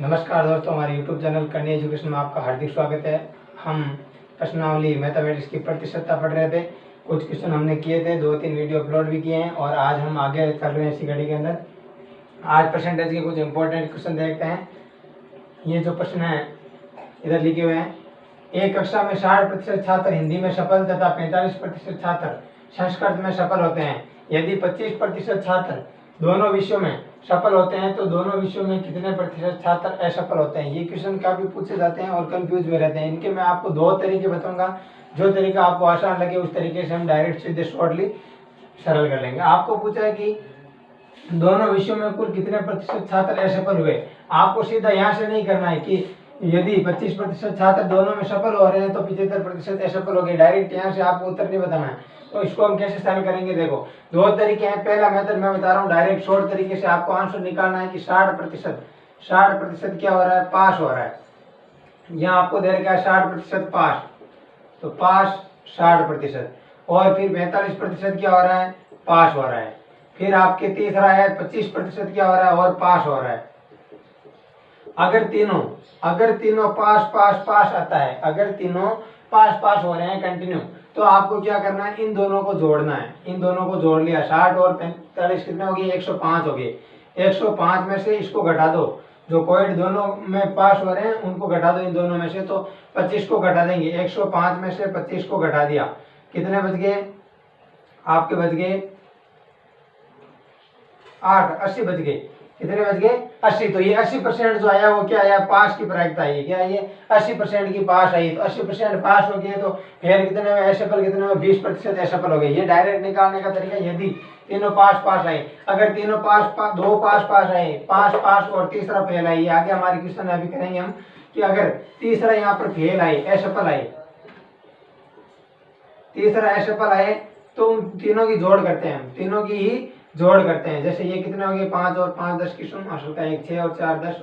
नमस्कार दोस्तों, हमारे YouTube चैनल कन्या एजुकेशन में आपका हार्दिक स्वागत है। हम प्रश्नावली मैथमेटिक्स की प्रतिशतता पढ़ रहे थे। कुछ क्वेश्चन हमने किए थे, 2-3 वीडियो अपलोड भी किए हैं और आज हम आगे चल रहे हैं इसी घड़ी के अंदर। आज परसेंटेज के कुछ इंपॉर्टेंट क्वेश्चन देखते हैं। ये जो प्रश्न है इधर लिखे हुए हैं। एक कक्षा में 60% छात्र हिंदी में सफल तथा 45% छात्र संस्कृत में सफल होते हैं। यदि 25% छात्र दोनों विषयों में सफल होते हैं तो दोनों विषयों में कितने प्रतिशत छात्र असफल होते हैं। ये क्वेश्चन काफी पूछे जाते हैं और कंफ्यूज में रहते हैं। इनके मैं आपको 2 तरीके बताऊंगा। जो तरीका आपको आसान लगे उस तरीके से हम डायरेक्ट सीधे शॉर्टली सरल कर लेंगे। आपको पूछा है कि दोनों विषयों में कुल कितने प्रतिशत छात्र असफल हुए। आपको सीधा यहाँ से नहीं करना है कि यदि 25% छात्र दोनों में सफल हो रहे हैं तो 75% असफल हो गए। डायरेक्ट यहाँ से आपको उत्तर नहीं बताना है। तो इसको हम कैसे सॉल्व करेंगे, देखो 2 तरीके हैं। पहला मेथड मैं बता रहा हूँ, डायरेक्ट शॉर्ट तरीके से आपको आंसर निकालना है कि 60% क्या हो रहा है, पास हो रहा है। यहाँ आपको दे रखा है 60% पास, तो पास 60%। और फिर 45% क्या हो रहा है, पास हो रहा है। फिर आपके तीसरा है 25% क्या हो रहा है और पास हो रहा है। अगर तीनों पास पास पास आता है, अगर तीनों पास पास हो रहे हैं कंटिन्यू, तो आपको क्या करना है, इन दोनों को जोड़ना है। इन दोनों को जोड़ लिया, 60 और 45 कितने हो गए, 105 हो गए। 105 में से इसको घटा दो, जो कोएड दोनों में पास हो रहे हैं उनको घटा दो इन दोनों में से, तो 25 को घटा देंगे। 105 में से 25 को घटा दिया, कितने बच गए आपके, बच गए 8, 80 बच गए। कितने बच गए, 80। तो ये 80% जो आया वो क्या आया, पास की प्रायिकता आई है। क्या है ये, 80% की पास आई। तो 80% पास हो गए, तो फिर कितने में असफल, कितने में 20% असफल हो गए। ये डायरेक्ट निकालने का तरीका, यदि तीनों पास पास आए। अगर तीनों दो पास पास आए, पास पास और तीसरा फेल आई। आगे हमारे क्वेश्चन अभी करेंगे हम कि अगर तीसरा यहाँ पर फेल आए, असफल आए, तीसरा असफल आए, तो उन तीनों की जोड़ करते हैं, हम तीनों की ही जोड़ करते हैं। जैसे ये कितने हो गए, 5 और 5 10 की शून्य असल का 1, 6 और 4 10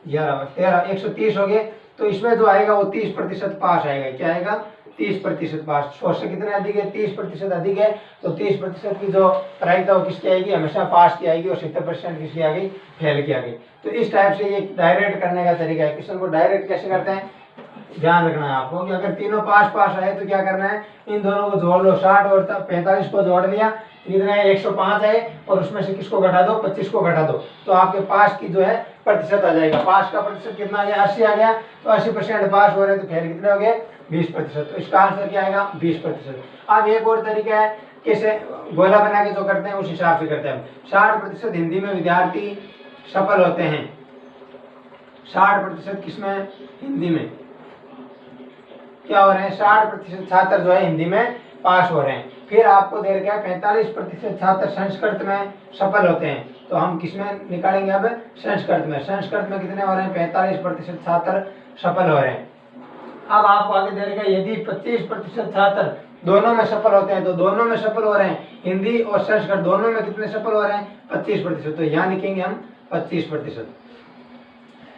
11 13 130 हो गए। तो इसमें जो आएगा वो 30% पास आएगा। क्या आएगा, 30% पास। 100 से कितने अधिक है, 30% अधिक है। तो 30% की जो प्रायिकता वो किसकी आएगी, हमेशा पास की आएगी। और 70% किसकी आ गई, फेल की आ गई। तो इस टाइप से ये डायरेक्ट करने का तरीका है। क्वेश्चन को डायरेक्ट कैसे करते हैं, ध्यान रखना है आपको कि अगर तीनों पास पास आए तो क्या करना है, इन दोनों को जोड़ लो। 60 और 45 को जोड़ लिया, कितना है, 105 है। और उसमें से किसको घटा दो, 25 को घटा दो, तो आपके पास की जो है प्रतिशत आ जाएगा। पास का प्रतिशत कितना आ गया, 80 आ गया। तो 80% पास हो रहे हैं, तो फिर कितने हो गए, 20%। तो इसका आंसर क्या आएगा, 20%। अब एक और तरीका है, कैसे गोला बना के जो करते हैं उस हिसाब से करते हैं। 60% हिंदी में विद्यार्थी सफल होते हैं। 60% किसमें, हिंदी में क्या हो रहे हैं, 60% छात्र जो है हिंदी में पास हो रहे हैं। फिर आपको दे रखा है 45% छात्र संस्कृत में सफल होते हैं। तो हम किसमें निकालेंगे अब, संस्कृत में। संस्कृत में कितने हो रहे हैं, 45% छात्र सफल हो रहे हैं। अब आपको आगे दे रखा है, यदि 25% छात्र दोनों में सफल होते हैं, तो दोनों में सफल हो रहे हैं, हिंदी और संस्कृत दोनों में कितने सफल हो रहे हैं, 25%। तो यहाँ लिखेंगे हम 25%।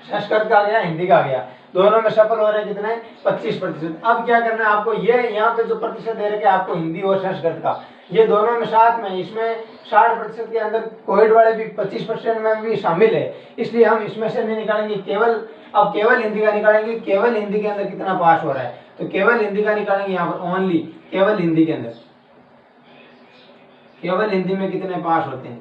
संस्कृत का आ गया, हिंदी का आ गया, दोनों में सफल हो रहे हैं कितने, 25%। अब क्या करना है आपको, ये यहाँ पे जो प्रतिशत दे रखे आपको हिंदी और संस्कृत का, ये दोनों में साथ में, इसमें 60% के अंदर कोविड वाले भी 25% में भी शामिल है। इसलिए हम इसमें से नहीं निकालेंगे, केवल हिंदी का निकालेंगे। केवल हिंदी के अंदर कितना पास हो रहा है, तो केवल हिंदी का निकालेंगे यहाँ पर, ओनली केवल हिंदी के अंदर, केवल हिंदी में कितने पास होते हैं।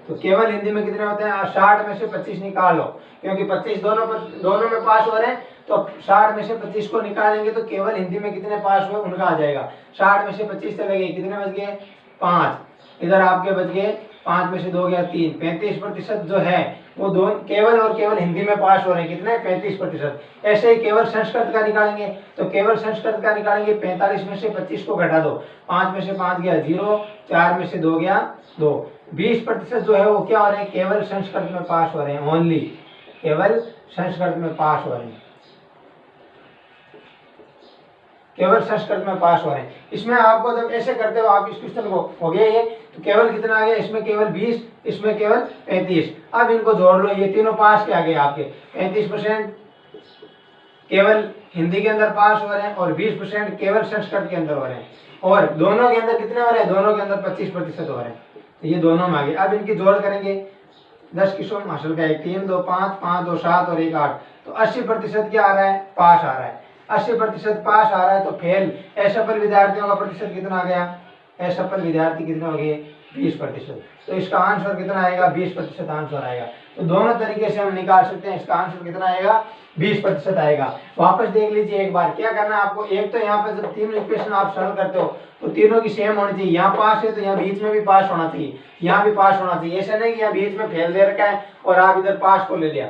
तो केवल हिंदी में कितने होते हैं, 60 में से 25 निकाल लो, क्योंकि 25 दोनों में पास हो रहे हैं। तो 60 में से 25 को निकालेंगे तो केवल हिंदी में कितने पास हुए उनका आ जाएगा। 60 में से 25 चले गए, कितने बच गए, 5। इधर आपके बच गए 5 में से 2 गया 3। 35% जो है वो केवल और केवल हिंदी में पास हो रहे हैं, कितने, 35%। ऐसे ही केवल संस्कृत का निकालेंगे, तो केवल संस्कृत का निकालेंगे, 45 में से 25 को घटा दो, 5 में से 5 गया 0, 4 में से 2 गया 2। 20% जो है वो क्या हो रहे हैं, केवल संस्कृत में पास हो रहे हैं, ओनली केवल संस्कृत में पास हो रहे हैं, केवल संस्कृत में पास हो रहे हैं। इसमें आपको जब ऐसे करते हो, आप इस क्वेश्चन को हो गया ये, तो केवल कितना आ गया, इसमें केवल 20, इसमें केवल 35। अब इनको जोड़ लो, ये तीनों पास के आ गए आपके। 35% केवल हिंदी के अंदर पास हो रहे हैं और 20% केवल संस्कृत के अंदर हो रहे हैं। और दोनों के अंदर कितने हो रहे हैं, दोनों के अंदर 25% हो रहे हैं। तो ये दोनों में आ गए। अब इनकी जोड़ करेंगे, 10 की सम हासिल का 1 3 2 5 5 2 7 और 1 8। तो 80% क्या आ रहा है? पास आ रहा है। 80% पास आ रहा है तो फेल असफल विद्यार्थियों का प्रतिशत कितना आ गया? असफल विद्यार्थी कितने हो गए? 20%। तो इसका आंसर कितना आएगा? 20% आंसर आएगा। तो दोनों तरीके से हम निकाल सकते हैं। इसका आंसर कितना आएगा? 20% आएगा। वापस देख लीजिए एक बार, क्या करना है आपको? एक तो यहाँ पे जब तीन इक्वेशन आप सॉल्व करते हो तो तीनों की सेम होनी चाहिए। यहाँ पास है तो यहाँ बीच में भी पास होना चाहिए, यहाँ भी पास होना चाहिए। ऐसा नहीं कि यहाँ बीच में फेल दे रखा है और आप इधर पास को ले लिया।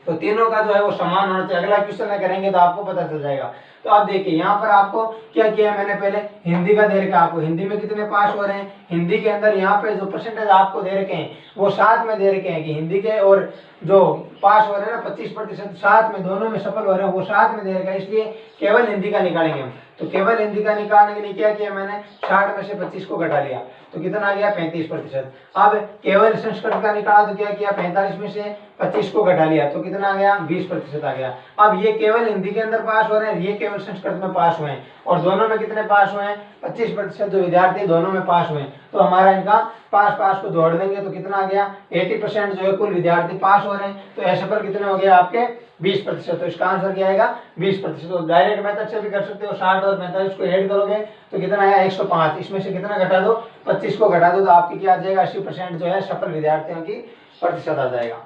तो तीनों का जो है वो समान होना चाहिए। अगला क्वेश्चन में करेंगे तो आपको पता चल जाएगा। तो आप देखिए यहाँ पर आपको क्या किया मैंने, पहले हिंदी का दे रखा है आपको, हिंदी में कितने पास हो रहे हैं। हिंदी के अंदर यहाँ पे जो परसेंटेज आपको दे रखे हैं वो साथ में दे रखे हैं कि हिंदी के और जो पास हो रहे हैं ना 25% साथ में, दोनों में सफल हो रहे हैं वो साथ में दे रखा है, इसलिए केवल हिंदी का निकालेंगे हम। तो केवल हिंदी का निकालने के लिए क्या किया मैंने, 60 में से 25 को घटा लिया तो कितना आ गया? 35%। अब केवल संस्कृत का निकाला तो क्या किया? 45 में से 25 को घटा लिया तो कितना आ गया? 20% आ गया। अब ये केवल हिंदी के अंदर पास हो रहे हैं, ये केवल संस्कृत में पास हुए हैं और दोनों में कितने पास हुए हैं? 25% जो विद्यार्थी दोनों में पास हुए हैं। तो हमारा इनका पास पास को जोड़ देंगे तो कितना आ गया? 80% जो है कुल विद्यार्थी पास हो रहे हैं। तो ऐसे पर कितने हो गए आपके? 20%। तो इसका आंसर क्या आएगा? 20%। तो डायरेक्ट मेथड से भी कर सकते हो, 60 और 45 को ऐड करोगे तो कितना आया? 105। इसमें से कितना घटा दो? 25 को घटा दो तो आपकी क्या आ जाएगा? 80% जो है सफल विद्यार्थियों की प्रतिशत आ जाएगा।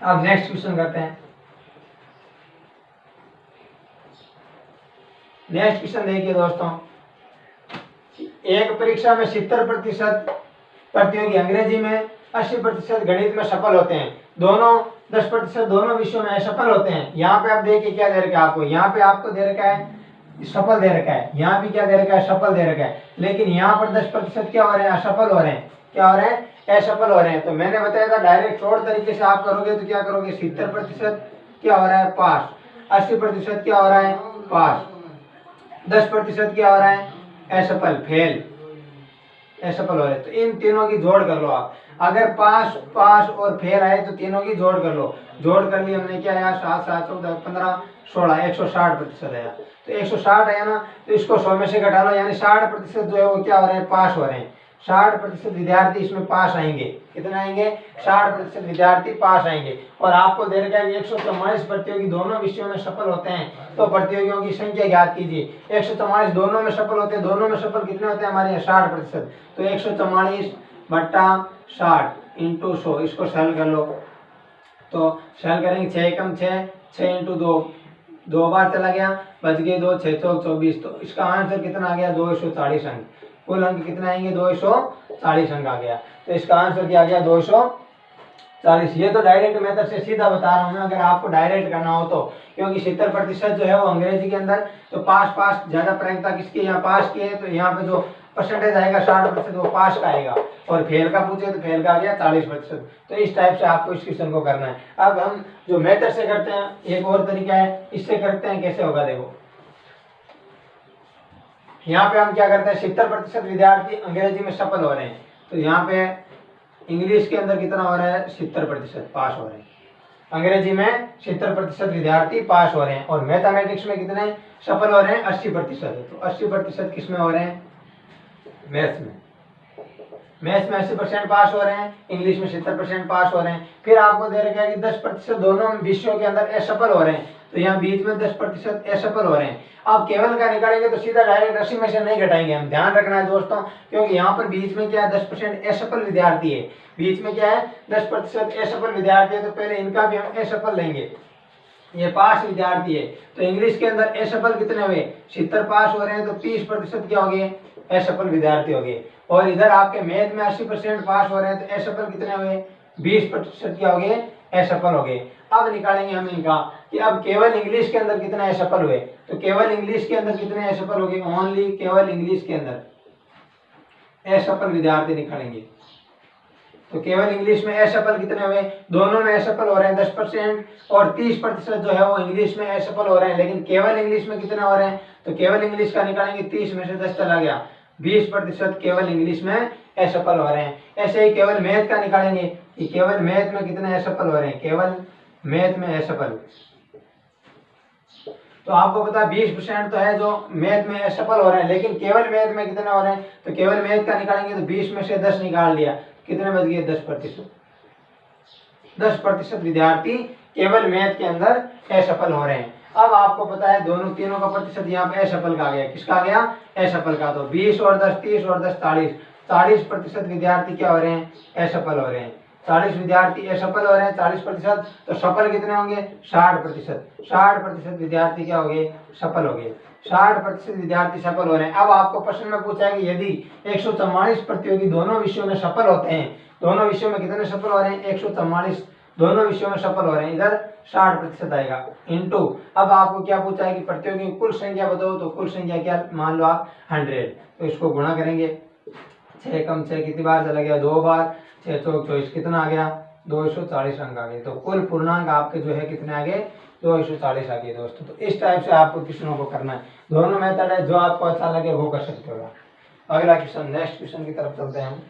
अब नेक्स्ट क्वेश्चन करते हैं। नेक्स्ट क्वेश्चन देखिए दोस्तों, एक परीक्षा में 70% प्रतियोगी अंग्रेजी में, 80% गणित में सफल होते हैं। दोनों 10% दोनों विषयों में असफल होते हैं। यहाँ पे आप देखिए क्या दे रखा है आपको, यहाँ पे आपको दे रखा है सफल दे रखा है, यहाँ भी क्या दे रखा है? सफल दे रखा है। लेकिन यहाँ पर 10% क्या हो रहे हैं? असफल हो रहे हैं। क्या हो रहे हैं? असफल हो रहे हैं। तो मैंने बताया था डायरेक्ट शॉर्ट तरीके से आप करोगे तो क्या करोगे? 70% क्या हो रहा है? पास। 80% क्या हो रहा है? पास। 10% क्या हो रहा है? असफल, फेल, असफल हो रहे। तो इन तीनों की जोड़ कर लो आप। अगर पास पास और फेल आए तो तीनों की जोड़ कर लो। जोड़ कर ली हमने, क्या आया? 7 7 14 15 16, 160% आया। तो 160 आया ना, तो इसको 100 में से घटा लो, यानी 60% जो है वो क्या हो रहे हैं? पास हो रहे हैं। 60% विद्यार्थी इसमें पास आएंगे। कितने आएंगे? 60% विद्यार्थी पास आएंगे। और आपको दे रखा है कि 144 प्रतियोगी दोनों विषयों में सफल होते हैं। तो प्रतियोगियों की संख्या ज्ञात कीजिए। 144 दोनों में सफल होते हैं। दोनों में सफल कितने होते हैं हमारे यहाँ? 60%। तो 144 बट्टा 60 इंटू 100, इसको सेल कर लो। तो सेल करेंगे 6 कम 6, 6 इंटू 2, 2 बार चला गया, बच गए 2, 6 चौक 24। तो इसका आंसर कितना आ गया? 240 अंक। कुल अंक कितना आएंगे? 240 अंक आ गया। तो इसका आंसर क्या आ गया? 240। ये तो डायरेक्ट मेथड से सीधा बता रहा हूँ मैं, अगर आपको डायरेक्ट करना हो तो, क्योंकि 70% जो है वो अंग्रेजी के अंदर तो पास पास ज्यादा प्रायिकता किसकी? यहाँ पास की है। तो यहाँ पे जो परसेंटेज आएगा 60% वो पास का आएगा। और फेल का पूछे तो फेल का आ गया 40%। तो इस टाइप से आपको इस क्वेश्चन को करना है। अब हम जो मेथड से करते हैं, एक और तरीका है, इससे करते हैं। कैसे होगा देखो, यहाँ पे हम क्या करते हैं? 70% विद्यार्थी अंग्रेजी में सफल हो रहे हैं। तो यहाँ पे इंग्लिश के अंदर कितना हो रहा है? 70% पास हो रहे हैं। अंग्रेजी में 70% विद्यार्थी पास हो रहे हैं। और मैथमेटिक्स में कितने सफल हो रहे हैं? 80%। तो 80% किस में हो रहे हैं? मैथ्स में। मैथ्स में 80% पास हो रहे हैं, इंग्लिश में 70% पास हो रहे हैं। फिर आपको दे रखा है कि 10% दोनों विषयों के अंदर असफल हो रहे हैं। तो यहाँ बीच में 10% असफल हो रहे हैं। अब केवल का निकालेंगे तो सीधा डायरेक्ट 80 में से नहीं घटाएंगे हम, ध्यान रखना है दोस्तों, क्योंकि यहाँ पर बीच में क्या है? 10% असफल विद्यार्थी है। बीच में क्या है? 10% असफल विद्यार्थी है। तो पहले इनका भी हम असफल लेंगे। ये पास विद्यार्थी है। तो इंग्लिश के अंदर असफल कितने हुए? 70 पास हो रहे हैं। तो 30% क्या हो गए? असफल विद्यार्थी हो गए। और इधर आपके मैथ में 80% पास हो रहे हैं। तो असफल कितने हुए? 20% क्या हो गए? असफल हो गए। अब निकालेंगे हम इनका कि अब केवल इंग्लिश के अंदर कितने असफल हुए। तो केवल इंग्लिश के अंदर कितने असफल हो गए? ओनली केवल इंग्लिश के अंदर असफल विद्यार्थी निकालेंगे। तो केवल इंग्लिश में असफल कितने हुए? दोनों में असफल हो रहे हैं 10% और 30% जो है वो इंग्लिश में असफल हो रहे हैं। लेकिन केवल इंग्लिश में कितने हो रहे हैं? तो केवल इंग्लिश का निकालेंगे, 30 में से 10 चला गया, 20% केवल इंग्लिश में असफल हो रहे हैं। ऐसे ही केवल मैथ का निकालेंगे कि केवल मैथ में कितने असफल हो रहे हैं। केवल मैथ में असफल, तो आपको पता है 20% तो है जो मैथ में असफल हो रहे हैं। लेकिन केवल मैथ में कितने हो रहे हैं? तो केवल मैथ का निकालेंगे तो 20 में से 10 निकाल लिया, कितने बच गए? 10%। 10% विद्यार्थी केवल मैथ के अंदर असफल हो रहे हैं। अब आपको पता है दोनों तीनों का प्रतिशत यहाँ पे असफल का आ गया, किसका आ गया, असफल का। तो 20 और 10 30 और 10 40% विद्यार्थी क्या हो रहे हैं, असफल हो रहे हैं। 40 विद्यार्थी असफल हो रहे हैं, 40%। तो सफल कितने होंगे, 60%। 60% विद्यार्थी क्या हो गए, सफल हो गए। 60% विद्यार्थी सफल हो रहे हैं। अब आपको प्रश्न में पूछा है कि यदि 144 प्रतियोगी दोनों विषयों में सफल होते हैं, दोनों विषयों में कितने सफल हो रहे हैं, 144 दोनों विषयों में सफल हो रहे हैं, इधर 60% आएगा इंटू। अब आपको क्या पूछा है कि प्रतियोगी कुल संख्या बताओ, तो कुल संख्या क्या मान लो आप 100। तो इसको गुणा करेंगे, 6 कम 6 कितनी बार चला गया, 2 बार, 6 चौक 24 कितना आ गया, 240 अंक आ गए। तो कुल पूर्णांक आपके जो है कितने आ गए, 240 आ गए दोस्तों। तो इस टाइप से आपको क्वेश्चनों को करना है। दोनों मेथड है, जो आपको अच्छा लगे वो कर सकते हो। अगला क्वेश्चन, नेक्स्ट क्वेश्चन की तरफ चलते हैं हम।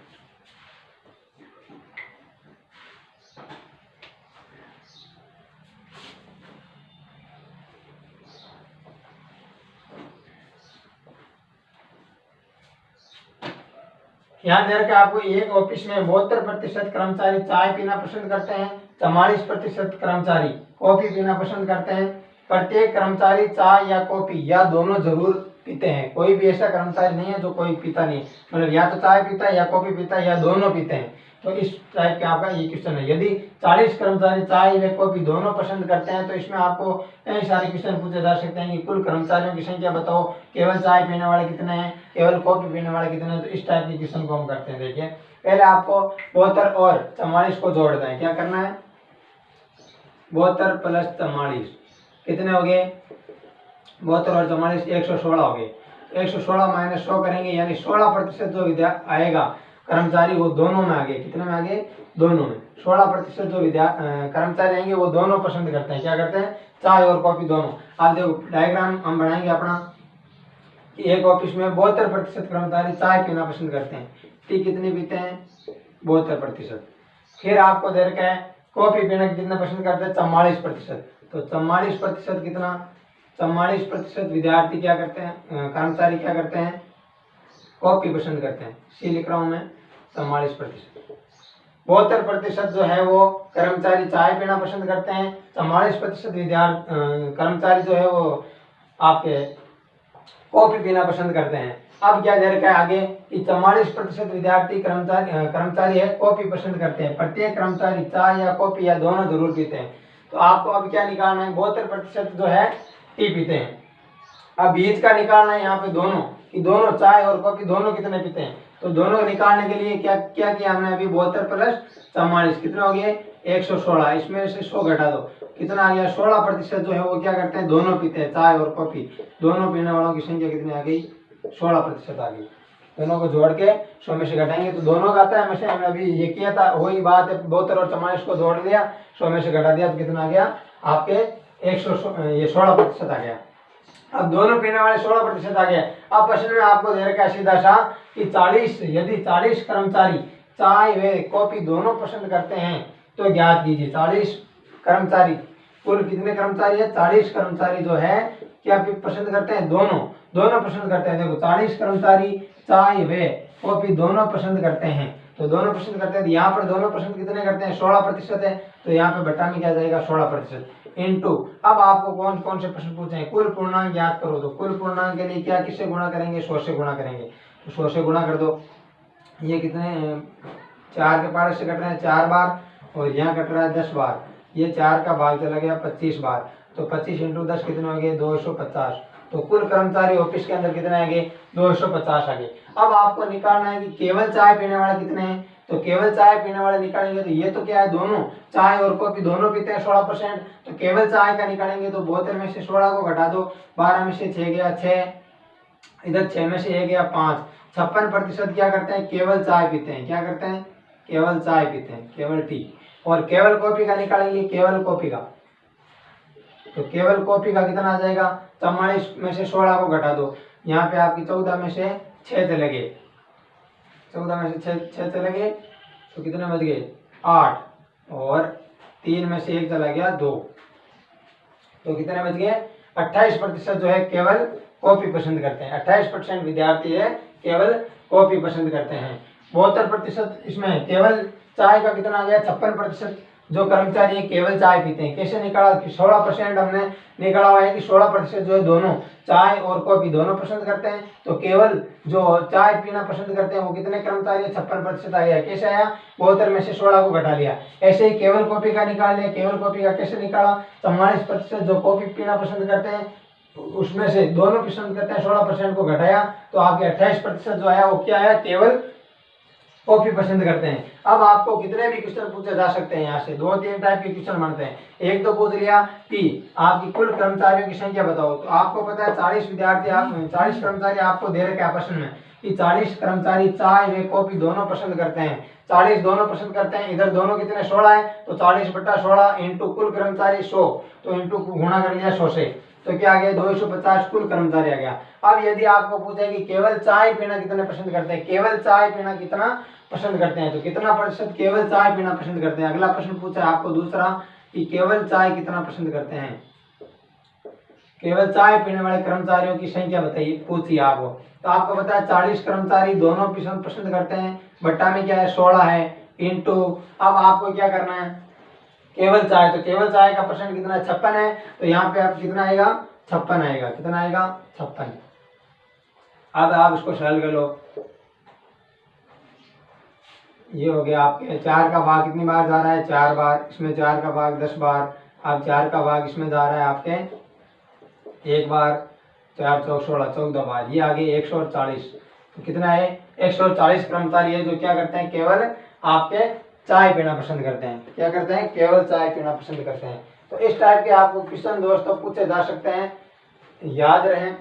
यहाँ दे रखा आपको, एक ऑफिस में 72% कर्मचारी चाय पीना पसंद करते हैं, 44% कर्मचारी कॉफी पीना पसंद करते हैं। प्रत्येक कर्मचारी चाय या कॉफी या दोनों जरूर पीते हैं। कोई भी ऐसा कर्मचारी नहीं है जो कोई पीता नहीं, मतलब या तो चाय पीता है या कॉफी पीता है या दोनों पीते हैं। तो इस टाइप का आपका ये क्वेश्चन है। यदि 40 कर्मचारी चाय या कॉफी दोनों पसंद करते हैं, तो इसमें आपको कई सारे क्वेश्चन पूछे जा सकते हैं कि कुल कर्मचारियों की संख्या बताओ, केवल चाय पीने वाले कितने हैं, केवल कॉफी पीने वाले कितने हैं। तो इस टाइप के क्वेश्चन को हम करते हैं। देखिए, पहले आपको 72 और 44 को जोड़ दें। क्या करना है, 72 प्लस 44 कितने हो गए, 72 और 44 116 हो गए। 116 माइनस 100 करेंगे, यानी 16% जो विद्या आएगा कर्मचारी वो दोनों में आ गए। कितने में आ गए, दोनों में। 16% जो कर्मचारी आएंगे वो दोनों पसंद करते हैं, क्या करते हैं, चाय और कॉफी दोनों। आप देखो डायग्राम हम बनाएंगे अपना कि एक ऑफिस में 72% कर्मचारी चाय पीना पसंद करते हैं, टी कितनी पीते हैं, 72%। फिर आपको दे रखा है कॉफी पीना कितना पसंद करते हैं, 44%। तो 44% कितना, 44% विद्यार्थी क्या करते हैं, कर्मचारी क्या करते हैं, कॉफी पसंद करते हैं। सी लिख रहा हूं मैं, 44%। 72% जो है वो कर्मचारी चाय पीना पसंद करते हैं। 44% कर्मचारी जो है वो आपके कॉफी पीना पसंद करते हैं। अब क्या दे रखा है आगे कि 44% विद्यार्थी कर्मचारी है कॉफी पसंद करते हैं। प्रत्येक कर्मचारी चाय या कॉफी या दोनों जरूर पीते हैं। तो आपको अब क्या निकालना है, 72% जो है टी पीते हैं। अब बीच का निकालना है यहाँ पे दोनों, कि दोनों चाय और कॉफी दोनों कितने पीते हैं। तो दोनों निकालने के लिए क्या क्या किया हमने, अभी 72 प्लस 44 कितने हो गए, 116। इसमें से 100 घटा दो, कितना आ गया, 16% जो है वो क्या करते हैं, दोनों पीते हैं, चाय और कॉफी दोनों पीने वालों की संख्या कितनी आ गई, 16% आ गई। दोनों को जोड़ के 100 में से घटाएंगे तो दोनों का आता है, हमेशा हमने अभी ये किया था, वही बात है। 72 और 44 को जोड़ दिया, 100 में से घटा दिया तो कितना आ गया आपके 16% आ गया। अब दोनों पीने वाले 16% आ गया। अब प्रश्न में आपको दे रखा है सीधा सा कि 40 यदि 40 कर्मचारी चाय व कॉफी दोनों पसंद करते हैं तो ज्ञात कीजिए। 40 कर्मचारी, कुल कितने कर्मचारी है, 40 कर्मचारी जो है क्या पसंद करते हैं, दोनों पसंद करते हैं। देखो 40 कर्मचारी चाय व कॉफी दोनों पसंद करते हैं, तो दोनों पसंद करते हैं। यहाँ पर दोनों पसंद कितने करते हैं, 16% है। तो यहाँ पे बटा में क्या जाएगा, 16% इंटू। अब आपको कौन कौन से प्रश्न पूछे हैं, कुल पूर्णांक याद करो। तो कुल पूर्णांक के लिए क्या किससे गुणा करेंगे, 100 से गुणा करेंगे। तो 100 से गुणा कर दो। ये कितने 4 के पारे से कट रहे हैं 4 बार, और यहाँ कट रहा है 10 बार। ये 4 का भाग चला गया 25 बार। तो 25 इंटू 10 कितने हो गए, 250। तो कुल कर्मचारी ऑफिस के अंदर कितने आ गए, 250 आ गए। अब आपको निकालना है कि केवल चाय पीने वाले कितने हैं। तो केवल चाय पीने वाले निकालेंगे तो ये तो क्या है, दोनों चाय और कॉफी दोनों पीते हैं 16%। तो केवल चाय का निकालेंगे तो 72 में से 16 को घटा दो, 12 में से 6 गया 6, इधर 6 में से 1 गया 5। 56% क्या करते हैं, केवल चाय पीते हैं। क्या करते हैं, केवल चाय पीते हैं, केवल टी। और केवल कॉफी का निकालेंगे, केवल कॉफी का, तो केवल कॉफी का कितना आ जाएगा, 44 में से 16 को घटा दो, यहाँ पे आपकी 14 में से 6 चले गए, 14 में से 6 चले गए तो कितने बच गए, 8, और 3 में से 1 चला गया 2, तो कितने बच गए, 28% जो है केवल कॉफी पसंद करते हैं। 28% विद्यार्थी है केवल कॉफी पसंद करते हैं। 72% इसमें केवल चाय का कितना आ गया, 56%। जो कर्मचारी केवल चाय पीते हैं। कैसे निकाला कि 16% हमने निकाला हुआ है कि 16% जो है दोनों चाय और कॉफी दोनों पसंद करते हैं। तो केवल जो चाय पीना पसंद करते हैं वो कितने कर्मचारी 56% आ गया। कैसे आया, 72 में से 16 को घटा लिया। ऐसे ही केवल कॉफी का निकाल लिया। केवल कॉफी का कैसे निकाला, 44% जो कॉफी पीना पसंद करते हैं उसमें से दोनों पसंद करते हैं 16% को घटाया तो आपके 28% जो आया वो क्या आया, केवल कॉफी पसंद करते हैं। अब आपको कितने भी क्वेश्चन पूछे जा सकते हैं, यहाँ से 2-3 टाइप के क्वेश्चन बनते हैं। एक तो पूछ लिया कि आपकी कुल कर्मचारियों की संख्या बताओ, तो आपको पता है 40 विद्यार्थी 40 कर्मचारी आपको दे रखे हैं प्रश्न में कि 40 कर्मचारी चाय व कॉफी दोनों पसंद करते हैं। 40 दोनों पसंद करते हैं, इधर दोनों कितने 16 है तो 40/16 इंटू कुल कर्मचारी 100, तो इंटू गुणा कर लिया 100 से, तो क्या आ गया 250 कुल कर्मचारी आ गया। अब यदि आपको पूछे कि केवल चाय पीना कितने पसंद करते हैं, केवल चाय पीना कितना पसंद करते हैं, तो कितना प्रतिशत केवल चाय पीना पसंद करते हैं। अगला प्रश्न पूछा है आपको दूसरा कि केवल चाय कितना पसंद करते हैं, केवल चाय पीने वाले कर्मचारियों की संख्या बताइए, पूछिए आपको। तो आपको पता है 40 कर्मचारी दोनों पसंद करते हैं, बट्टा में क्या है 16 है, इंटू अब आपको क्या करना है केवल चाय, तो केवल चाय का परसेंट कितना है 56 है, तो यहाँ पे आप कितना आएगा 56 आएगा, कितना आएगा 56। अब आप इसको सरल कर लो, ये हो गया आपके 4 का भाग कितनी बार जा रहा है 4 बार, इसमें 4 का भाग 10 बार, अब 4 का भाग इसमें जा रहा है आपके 1 बार, 4 चौक 16 14 बार, ये आगे 140, तो कितना है 140 कर्मचारी है जो क्या करते हैं केवल आपके चाय पीना पसंद करते हैं। क्या करते हैं, केवल चाय पीना पसंद करते हैं। तो इस टाइप के आपको क्वेश्चन दोस्तों पूछे जा सकते हैं। याद रहे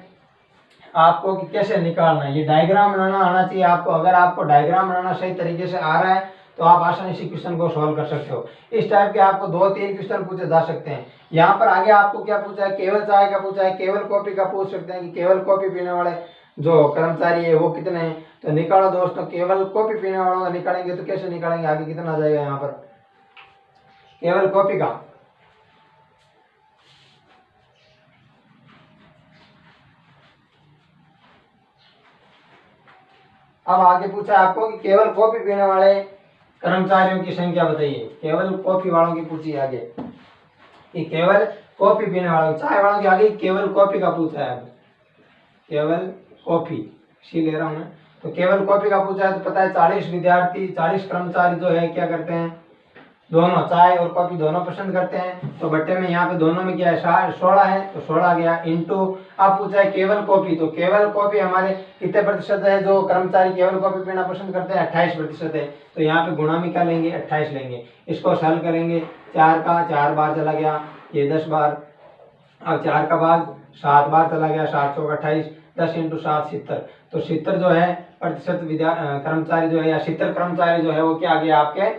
आपको कि कैसे निकालना है, ये डायग्राम बनाना आना चाहिए आपको। अगर आपको डायग्राम बनाना सही तरीके से आ रहा है तो आप आसानी से क्वेश्चन को सॉल्व कर सकते हो। इस टाइप के आपको 2-3 क्वेश्चन पूछे जा सकते हैं। यहाँ पर आगे आपको क्या पूछा है, केवल चाय का पूछा है, केवल कॉफी का पूछ सकते हैं कि केवल कॉफी पीने वाले जो कर्मचारी है वो कितने हैं। तो निकालो दोस्तों, केवल कॉफी पीने वालों का निकालेंगे तो कैसे निकालेंगे, आगे कितना आ जाएगा यहाँ पर केवल कॉफी का, अब आगे पूछा आपको कि केवल कॉफी पीने वाले कर्मचारियों की संख्या बताइए। केवल कॉफी वालों की पूछी आगे कि केवल कॉफी पीने वालों, चाय वालों के आगे केवल कॉफी का पूछा है, केवल कॉफी सी ले रहा हूं मैं। तो केवल कॉफी का पूछा है तो पता है 40 विद्यार्थी 40 कर्मचारी जो है क्या करते हैं, दोनों चाय और कॉफी दोनों पसंद करते हैं। तो बट्टे में यहाँ पे दोनों में क्या है 16 है, तो 16 गया इंटू अब पूछा है केवल कॉफी, तो केवल कॉफी हमारे कितने प्रतिशत है जो कर्मचारी केवल कॉफी पीना पसंद करते हैं 28% है। तो यहाँ पे गुणा में क्या लेंगे 28 लेंगे, इसको सरल करेंगे 4 का 4 बार चला गया, ये 10 बार, अब 4 का भाग 7 बार चला गया, 7 चौक 28, 10 इंटू 7 70, तो 70 जो है प्रतिशत कर्मचारी जो है या 70 कर्मचारी जो है वो क्या आ गया आपके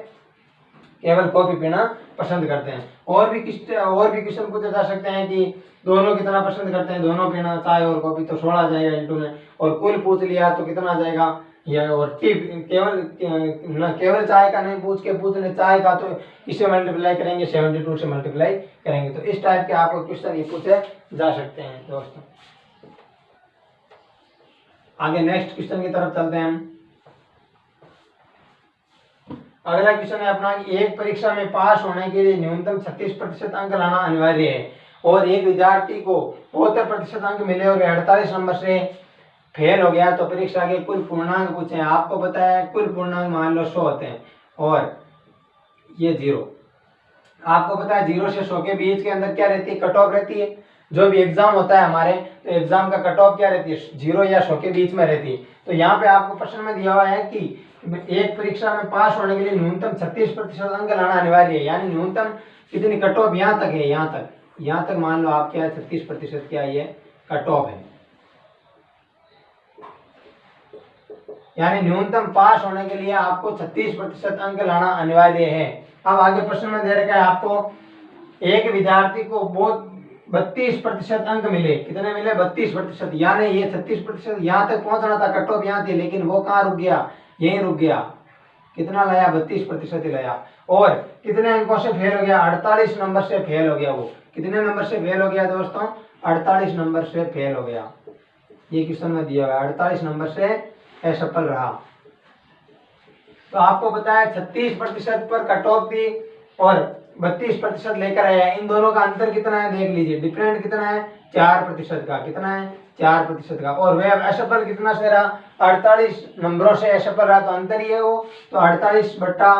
केवल कॉफी पीना पसंद करते हैं। और भी क्वेश्चन पूछे जा सकते हैं कि दोनों कितना पसंद करते हैं, दोनों पीना चाय और कॉफी, तो 16 आ जाएगा इंटू में, और कुल पूछ लिया तो कितना आ जाएगा ये, और केवल चाय का नहीं पूछ ले चाय का, तो इससे मल्टीप्लाई करेंगे 72 से मल्टीप्लाई करेंगे। तो इस टाइप के आपको क्वेश्चन ये पूछे जा सकते हैं दोस्तों। आगे नेक्स्ट क्वेश्चन की तरफ चलते हैं हम। अगला क्वेश्चन है अपना कि एक परीक्षा में पास होने के लिए न्यूनतम 36% अंक लाना अनिवार्य है और एक विद्यार्थी को 72% अंक मिले और 48 नंबर से फेल हो गया, तो परीक्षा के कुल पूर्णांक पूछे हैं। आपको पता है कुल पूर्णांक मान लो 100 होते हैं और ये 0, आपको पता है 0 से 100 के बीच के अंदर क्या रहती है, कट ऑफ रहती है। जो भी एग्जाम होता है हमारे, तो एग्जाम का कट ऑफ क्या रहती है 0 या 100 के बीच में रहती है। तो यहाँ पे आपको प्रश्न में दिया हुआ है कि एक परीक्षा में पास होने के लिए न्यूनतम 36% अंक लाना अनिवार्य है, यानी न्यूनतम कितनी कट ऑफ यहाँ तक है, यहाँ तक मान लो आप क्या 36% क्या ये कट ऑफ है, यानी न्यूनतम पास होने के लिए आपको 36% अंक लाना अनिवार्य है। अब आगे प्रश्न में दे रखा है आपको एक विद्यार्थी को बहुत 32% अंक मिले, कितने मिले 32%, यानी ये 36% यहाँ तक पहुंचना था, कट ऑफ यहाँ थी, लेकिन वो कहाँ रुक गया, यहीं रुक गया। कितना लाया 32% ही लाया, और कितने अंकों से फेल हो गया 48 नंबर से फेल हो गया। वो कितने नंबर से फेल हो गया दोस्तों, 48 नंबर से फेल हो गया। ये क्वेश्चन में दिया हुआ है 48 नंबर से असफल रहा। तो आपको पता है 36% पर कट ऑफ थी, और 32% लेकर आया है। इन दोनों का अंतर कितना है देख लीजिए, डिफरेंट कितना है 4% का, कितना है 4% का। और वह असफल कितना से रहा 48 नंबरों से असफल रहा, तो अंतर ही है वो, तो 48 बट्टा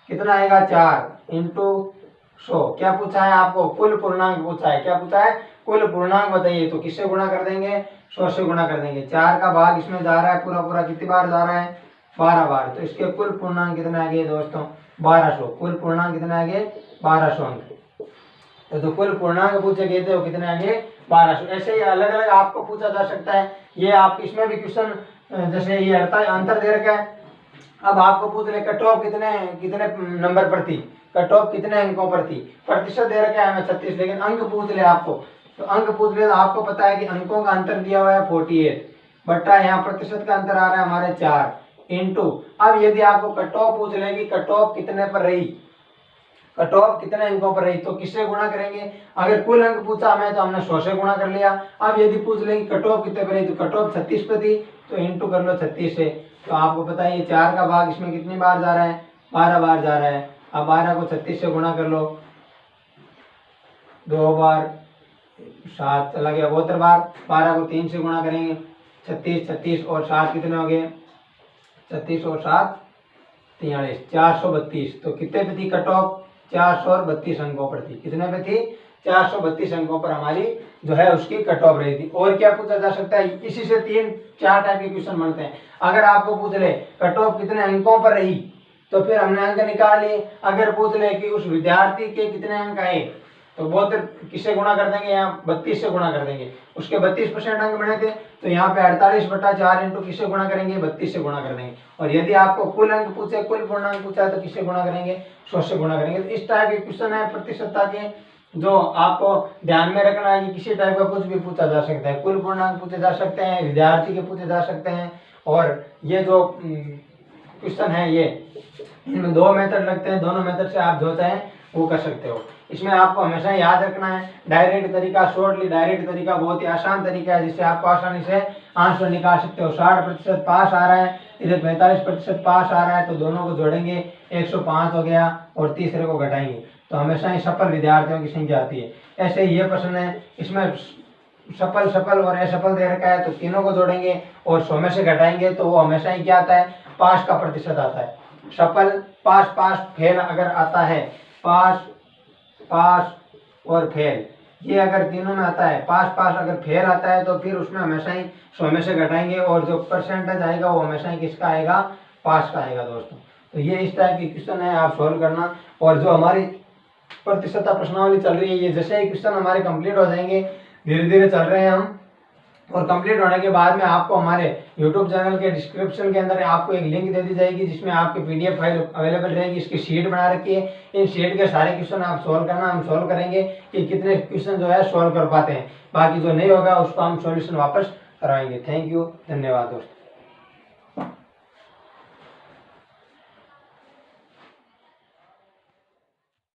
कितना आएगा 4 इंटू 100। क्या पूछा है आपको, कुल पूर्णांक पूछा है, क्या पूछा है कुल पूर्णांक बताइए, तो किससे गुणा कर देंगे 100 से गुणा कर देंगे। 4 का भाग इसमें जा रहा है पूरा पूरा, कितनी बार जा रहा है 12 बार, तो इसके कुल पूर्णांक कितने आ गए दोस्तों 1200, कुल पूर्णांक कितने आ गए 1200 अंक। तो कुल पूर्णांक पूछे गए थे वो कितने आ गए 1200। ऐसे ही अलग अलग आपको पूछा जा सकता है, ये आप इसमें भी क्वेश्चन जैसे ये अंतर दे रखा है। अब आपको पूछ ले कट ऑफ कितने कितने नंबर पर थी, कट ऑफ कितने अंकों पर थी, प्रतिशत दे रखा है हमें 36, लेकिन अंक पूछ ले आपको, तो अंक पूछ ले तो आपको पता है कि अंकों का अंतर दिया हुआ है 48 बट्टा यहाँ प्रतिशत का अंतर आ रहा है हमारे 4 इंटू। अब यदि आपको कट ऑफ पूछ ले कि कट ऑफ कितने पर रही, कट ऑफ कितने अंकों पर रही, तो किससे गुणा करेंगे। अगर कुल अंक पूछा हमें तो हमने 100 से गुणा कर लिया। अब यदि पूछ लेंगे कट ऑफ कितने पर रही, तो कट ऑफ 36 पे थी, तो इंटू कर लो 36 से। तो आपको पता है ये 4 का भाग इसमें कितनी बार जा रहा है 12 बार जा रहा है। अब 12 को 36 से गुणा कर लो, 2 बार 7 चला गया 72 बार, 12 को 3 से गुणा करेंगे 36, 36 और 7 कितने हो गए 36 और 7 43, 432। तो कितने पे थी कट ऑफ 432 अंकों पर थी, कितने पे थी 432 अंकों पर हमारी जो है उसकी कट ऑफ रही थी। और क्या पूछा जा सकता है, इसी से 3-4 टाइप के क्वेश्चन बनते हैं। अगर आपको पूछ ले कट ऑफ कितने अंकों पर रही, तो फिर हमने अंक निकाल लिए। अगर पूछ ले कि उस विद्यार्थी के कितने अंक आए, तो बहुत किससे गुणा कर देंगे, यहाँ 32 से गुणा कर देंगे। उसके 32% अंक बने थे, तो यहाँ पे 48 बटा 4 इंटू किससे गुणा करेंगे 32 से गुणा कर देंगे। और यदि आपको कुल अंक पूछे, कुल पूर्णांक पूछा है, तो किससे गुणा करेंगे 100 से गुणा करेंगे। तो इस टाइप के क्वेश्चन है प्रतिशतता के, जो आपको ध्यान में रखना है कि किसी टाइप का कुछ भी पूछा जा सकता है। कुल पूर्णांक पूछे जा सकते हैं, विद्यार्थी के पूछे जा सकते हैं, और ये जो क्वेश्चन है ये इनमें 2 मेथड लगते हैं, दोनों मेथड से आप जो चाहें वो कर सकते हो। इसमें आपको हमेशा याद रखना है डायरेक्ट तरीका, शॉर्टली डायरेक्ट तरीका बहुत ही आसान तरीका है, जिससे आपको आसानी से आंसर निकाल सकते हो। 60% पास आ रहा है, इधर 45% पास आ रहा है, तो दोनों को जोड़ेंगे 105 हो गया, और तीसरे को घटाएंगे, तो हमेशा ही सफल विद्यार्थियों की संख्या आती है। ऐसे ही ये प्रश्न है, इसमें सफल और असफल दे रखा है, तो तीनों को जोड़ेंगे और 100 में से घटाएंगे, तो वो हमेशा ही क्या आता है पास का प्रतिशत आता है। सफल पास, पास फेल अगर आता है, पास पास और फेल, ये अगर तीनों में आता है, पास पास अगर फेल आता है, तो फिर उसमें हमेशा ही 100 में से घटाएंगे, और जो परसेंटेज आएगा वो हमेशा ही किसका आएगा पास का आएगा दोस्तों। तो ये इस टाइप की क्वेश्चन है, आप सॉल्व करना। और जो हमारी प्रतिशतता प्रश्नावली चल रही है, ये जैसे ही क्वेश्चन हमारे कंप्लीट हो जाएंगे, धीरे धीरे चल रहे हैं हम, और कंप्लीट होने के बाद में आपको हमारे YouTube चैनल के डिस्क्रिप्शन के अंदर आपको एक लिंक दे दी जाएगी, जिसमें आपकी PDF फाइल अवेलेबल रहेगी। इसकी शीट बना रखी है, इन शीट के सारे क्वेश्चन आप सॉल्व करना, हम सॉल्व करेंगे कि कितने क्वेश्चन जो है सॉल्व कर पाते हैं। बाकी जो नहीं होगा उसको हम सॉल्यूशन वापस करवाएंगे। थैंक यू, धन्यवाद दोस्तों।